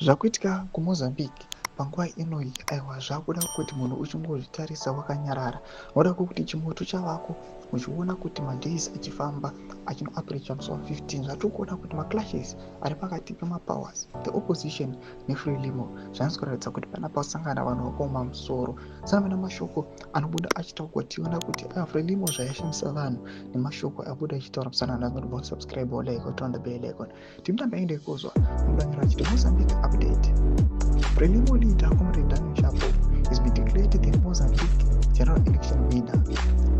Zvakuitika kuMozambique panguva inoi aiwa zvakuda kuti munhu uchingozvitarisa wakanyarara. Wada kuti chimoto chavako uchiona kuti madays achifamba achinoapproacha musi wa15 zvatokuona kuti maclashes ari pakati pemapowers the opposition neFrelimo zvanzi kuratidza kuti pana pasangana vanhu vakaoma musoro. Saka mashoko anobuda achitaurwa tiona kuti Frelimo zvayashamisa vanhu nemashoko abuda achitaura musanana not subscribe or like or turn the bell icon. Timtambaende kuzwa mudanyira achiti Mozambique update. Frelimo leader Comrade Daniel Chapo has been declared the Mozambique general election winner.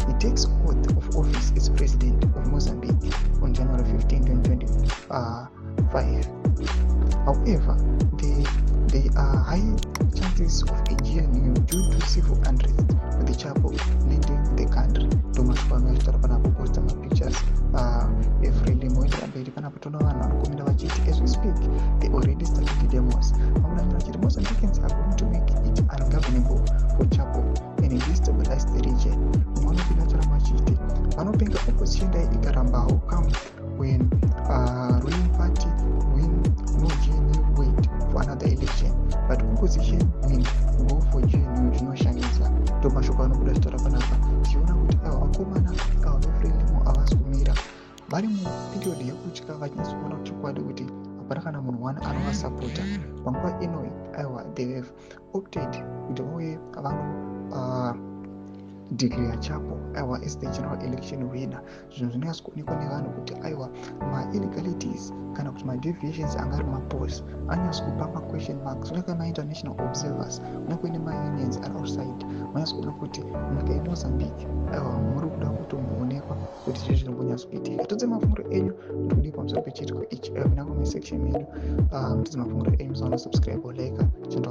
He takes oath of office as president of Mozambique on January 15, 2025. However, there are high chances of a GNU due to civil unrest with the Chapo leading the country. Thomas Pano Starapana posted my pictures. Frelimo as we speak, they already started the demos. Mozambicans are going to make it ungovernable for Chapo and destabilize the region. Vanopenga opposition dai ikaramba how come when ruling party win no GNU wait for another election, but opposition win go for GNU zvinoshamisa. Tomashoko anobuda chitaura panapa tichiona kuti ava vakomana ava veFrelimo havasi kumira vari muperiod yekutya vachinatsoona chokwadi kuti hapana kana munhu wani anovasapota. Panguva inoi aiwa they have opted kuti vauye vano declare Chapo aiwa as the general election winner. Zvinhu zvinonyatsa kuonekwa nevanhu kuti aiwa ma-illegalities kana kuti ma-deviations angari mapose anyatsa kupa ma-question marks. Unaka ma-international observers unaka nema-unions ari outside vanyatsa kuona kuti munaka yeMozambique aiwa muri kuda kutomboonekwa kuti zvizvi zvinombonyatsa kuitika. Todze mafunguro enyu ndikudii pamusoro pechitiko ichi munako mesection medu. Todze mafunguro enyu musaona subscribe or like chando